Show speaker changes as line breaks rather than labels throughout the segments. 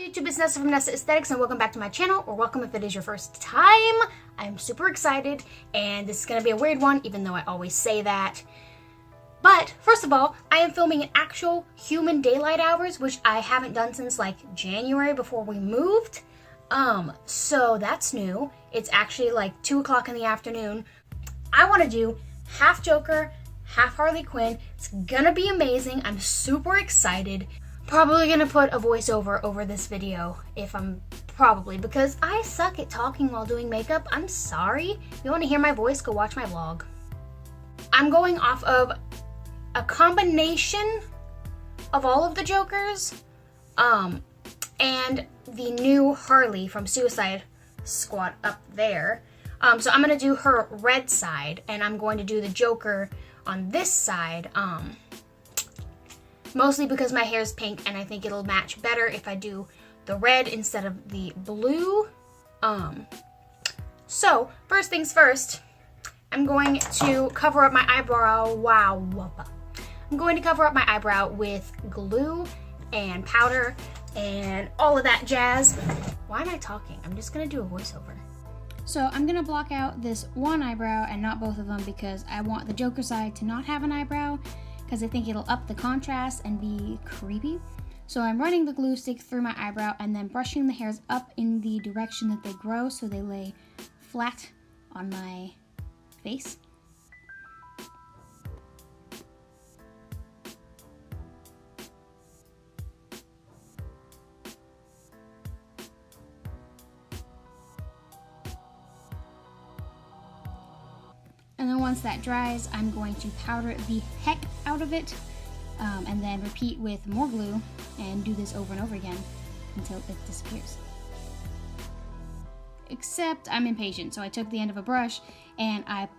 YouTube, it's Nessa from Nessa Aesthetics, and welcome back to my channel, or welcome if it is your first time. I'm super excited, and this is going to be a weird one, even though I always say that. But, first of all, I am filming in actual human daylight hours, which I haven't done since, like, January before we moved. So that's new. It's actually, like, 2 o'clock in the afternoon. I want to do half Joker, half Harley Quinn. It's gonna be amazing. I'm super excited. Probably gonna put a voiceover over this video because I suck at talking while doing makeup. I'm sorry. If you want to hear my voice, go watch my vlog. I'm going off of a combination of all of the Jokers, and the new Harley from Suicide Squad up there. So I'm gonna do her red side, and I'm going to do the Joker on this side. Mostly because my hair is pink and I think it'll match better if I do the red instead of the blue. So first things first, I'm going to cover up my eyebrow. I'm going to cover up my eyebrow with glue and powder and all of that jazz. Why am I talking? I'm just gonna do a voiceover. So I'm gonna block out this one eyebrow and not both of them because I want the Joker side to not have an eyebrow, because I think it'll up the contrast and be creepy. So I'm running the glue stick through my eyebrow and then brushing the hairs up in the direction that they grow so they lay flat on my face. And then once that dries, I'm going to powder the heck out of it, and then repeat with more glue and do this over and over again until it disappears. Except I'm impatient, so I took the end of a brush and I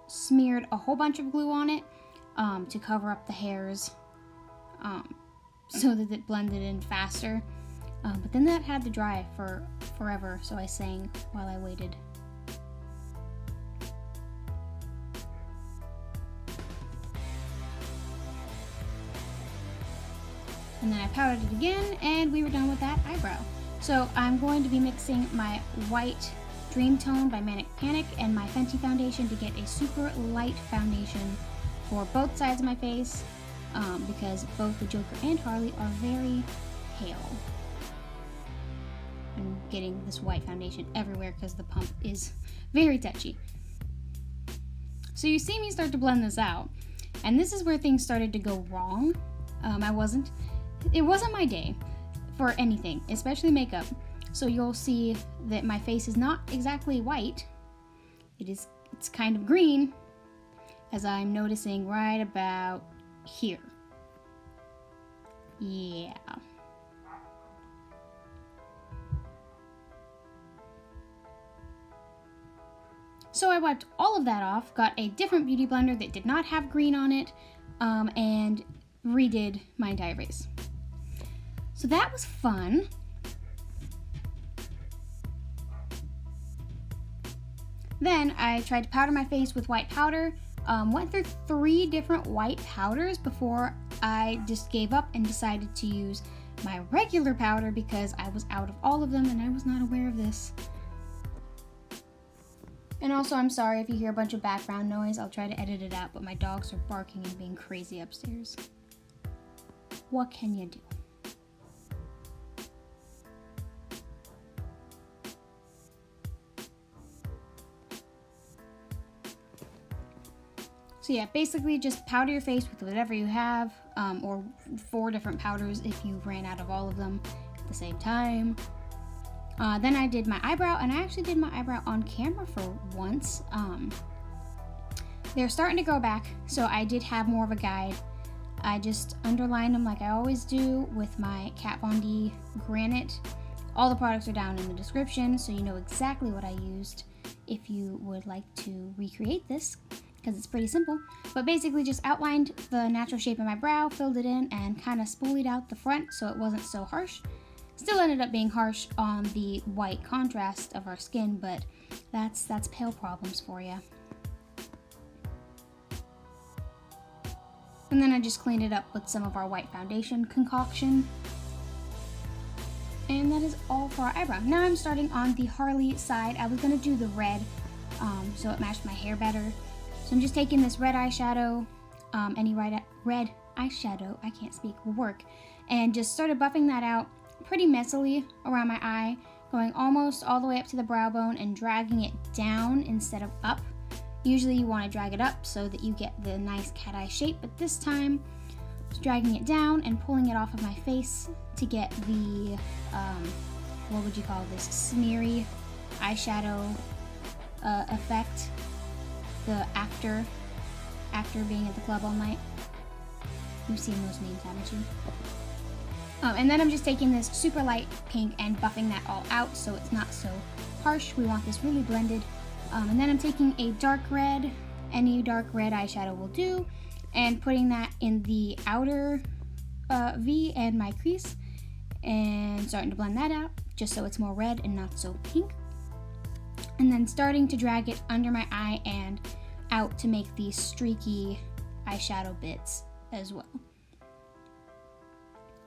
smeared a whole bunch of glue on it to cover up the hairs so that it blended in faster. But then that had to dry for forever, so I sang while I waited. And then I powdered it again, and we were done with that eyebrow. So I'm going to be mixing my white Dreamtone by Manic and my Fenty foundation to get a super light foundation for both sides of my face, because both the Joker and Harley are very pale. I'm getting this white foundation everywhere because the pump is very touchy. So you see me start to blend this out, and this is where things started to go wrong. It wasn't my day for anything, especially makeup. So you'll see that my face is not exactly white. It's kind of green, as I'm noticing right about here. Yeah. So I wiped all of that off, got a different beauty blender that did not have green on it, and redid my entire face. So that was fun. Then I tried to powder my face with white powder, went through 3 different white powders before I just gave up and decided to use my regular powder because I was out of all of them and I was not aware of this. And also, I'm sorry if you hear a bunch of background noise. I'll try to edit it out, but my dogs are barking and being crazy upstairs. What can you do? So yeah, basically just powder your face with whatever you have, or 4 different powders if you ran out of all of them at the same time. Then I did my eyebrow, and I actually did my eyebrow on camera for once. They're starting to grow back, so I did have more of a guide. I just underlined them like I always do with my Kat Von D Granite. All the products are down in the description, so you know exactly what I used if you would like to recreate this, because it's pretty simple. But basically just outlined the natural shape of my brow, filled it in, and kind of spoolied out the front so it wasn't so harsh. Still ended up being harsh on the white contrast of our skin, but that's pale problems for you. And then I just cleaned it up with some of our white foundation concoction. And that is all for our eyebrow. Now I'm starting on the Harley side. I was gonna do the red, so it matched my hair better. So I'm just taking this red eyeshadow, any red eyeshadow, I can't speak, will work, and just started buffing that out pretty messily around my eye, going almost all the way up to the brow bone and dragging it down instead of up. Usually you want to drag it up so that you get the nice cat eye shape, but this time I was dragging it down and pulling it off of my face to get the, what would you call this, smeary eyeshadow effect, the after being at the club all night. You've seen those memes, haven't you? And then I'm just taking this super light pink and buffing that all out so it's not so harsh. We want this really blended. And then I'm taking a dark red, any dark red eyeshadow will do, and putting that in the outer V and my crease, and starting to blend that out just so it's more red and not so pink. And then starting to drag it under my eye and out to make these streaky eyeshadow bits as well.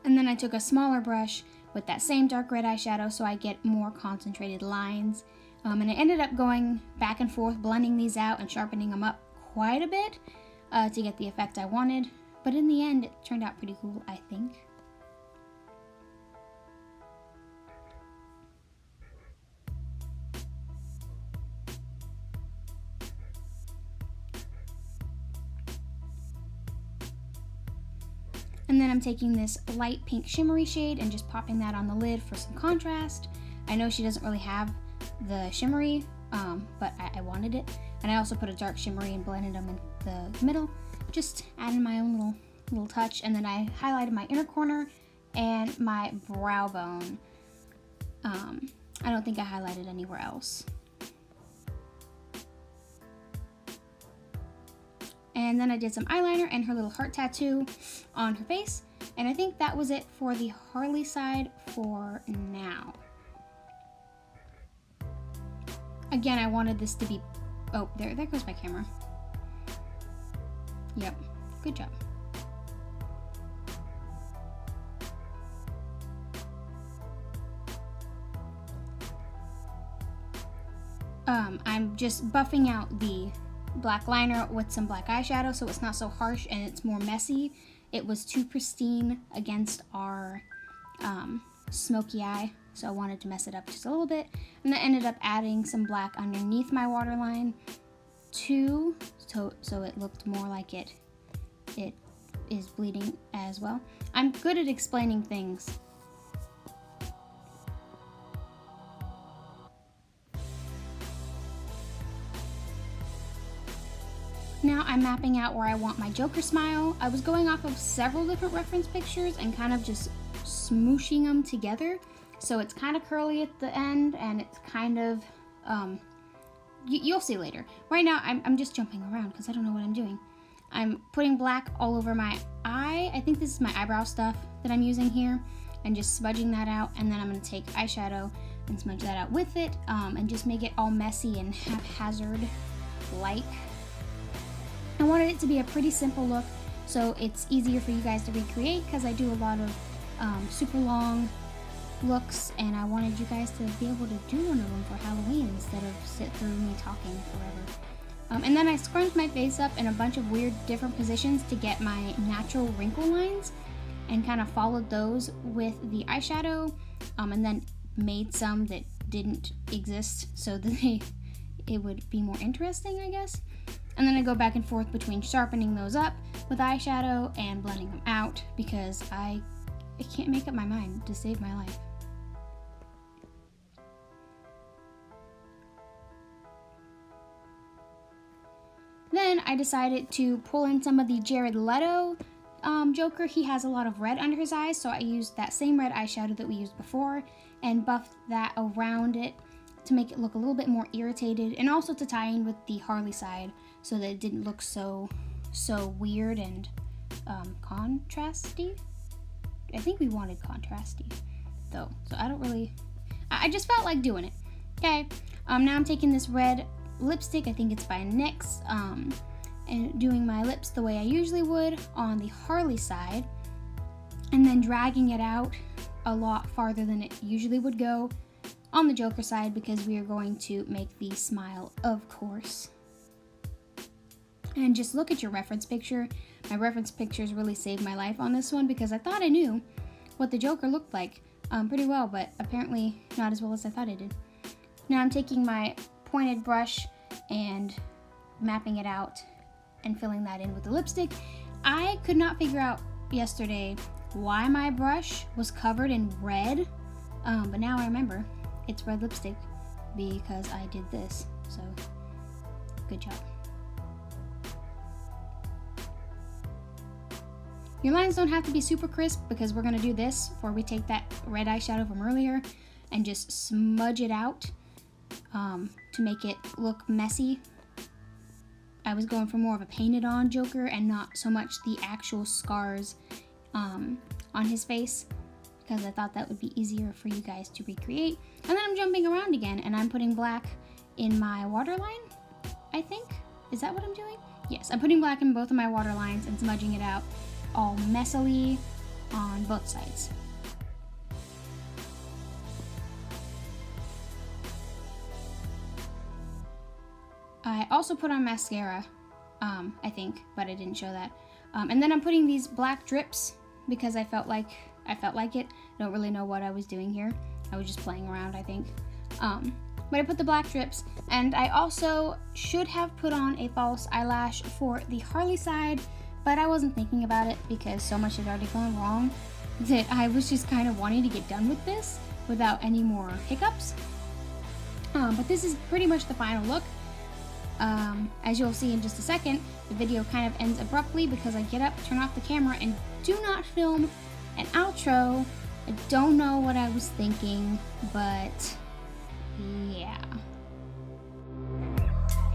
And then I took a smaller brush with that same dark red eyeshadow so I get more concentrated lines. And I ended up going back and forth, blending these out and sharpening them up quite a bit to get the effect I wanted. But in the end, it turned out pretty cool, I think. And then I'm taking this light pink shimmery shade and just popping that on the lid for some contrast. I know she doesn't really have the shimmery, but I wanted it. And I also put a dark shimmery and blended them in the middle, just adding my own little touch. And then I highlighted my inner corner and my brow bone. I don't think I highlighted anywhere else. And then I did some eyeliner and her little heart tattoo on her face. And I think that was it for the Harley side for now. Again, I wanted this to be, oh, there goes my camera. Yep, good job. I'm just buffing out the black liner with some black eyeshadow so it's not so harsh and it's more messy. It was too pristine against our smoky eye, so I wanted to mess it up just a little bit. And then ended up adding some black underneath my waterline too, so it looked more like it is bleeding as well. I'm good at explaining things. Now I'm mapping out where I want my Joker smile. I was going off of several different reference pictures and kind of just smooshing them together. So it's kind of curly at the end and it's kind of, you'll see later. Right now I'm just jumping around because I don't know what I'm doing. I'm putting black all over my eye. I think this is my eyebrow stuff that I'm using here, and just smudging that out. And then I'm going to take eyeshadow and smudge that out with it, and just make it all messy and haphazard-like. I wanted it to be a pretty simple look, so it's easier for you guys to recreate because I do a lot of super long looks, and I wanted you guys to be able to do one of them for Halloween instead of sit through me talking forever. And then I scrunched my face up in a bunch of weird different positions to get my natural wrinkle lines, and kind of followed those with the eyeshadow, and then made some that didn't exist so that it would be more interesting, I guess. And then I go back and forth between sharpening those up with eyeshadow and blending them out because I can't make up my mind to save my life. Then I decided to pull in some of the Jared Leto Joker. He has a lot of red under his eyes, so I used that same red eyeshadow that we used before and buffed that around it to make it look a little bit more irritated, and also to tie in with the Harley side so that it didn't look so weird and contrasty. I think we wanted contrasty though, so I just felt like doing it. Okay, now I'm taking this red lipstick, I think it's by NYX, and doing my lips the way I usually would on the Harley side, and then dragging it out a lot farther than it usually would go on the Joker side because we are going to make the smile, of course. And just look at your reference picture. My reference pictures really saved my life on this one because I thought I knew what the Joker looked like pretty well, but apparently not as well as I thought I did. Now I'm taking my pointed brush and mapping it out and filling that in with the lipstick. I could not figure out yesterday why my brush was covered in red, but now I remember it's red lipstick because I did this, so good job. Your lines don't have to be super crisp because we're going to do this before we take that red eyeshadow from earlier and just smudge it out to make it look messy. I was going for more of a painted on Joker and not so much the actual scars on his face because I thought that would be easier for you guys to recreate. And then I'm jumping around again and I'm putting black in my waterline, I think. Is that what I'm doing? Yes, I'm putting black in both of my waterlines and smudging it out all messily on both sides. I also put on mascara, I think, but I didn't show that. And then I'm putting these black drips because I felt like it. I don't really know what I was doing here. I was just playing around, I think. But I put the black drips, and I also should have put on a false eyelash for the Harley side, but I wasn't thinking about it because so much had already gone wrong that I was just kind of wanting to get done with this without any more hiccups. But this is pretty much the final look. As you'll see in just a second, the video kind of ends abruptly because I get up, turn off the camera, and do not film an outro. I don't know what I was thinking, but yeah.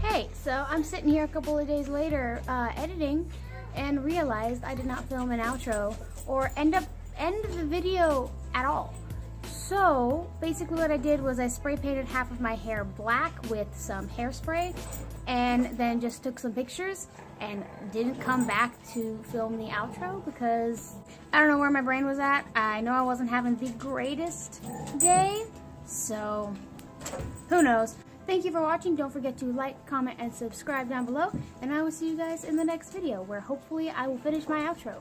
Hey, so I'm sitting here a couple of days later editing and realized I did not film an outro or end the video at all. So basically what I did was I spray painted half of my hair black with some hairspray and then just took some pictures and didn't come back to film the outro because I don't know where my brain was at. I know I wasn't having the greatest day, so who knows. Thank you for watching. Don't forget to like, comment, and subscribe down below, and I will see you guys in the next video where hopefully I will finish my outro.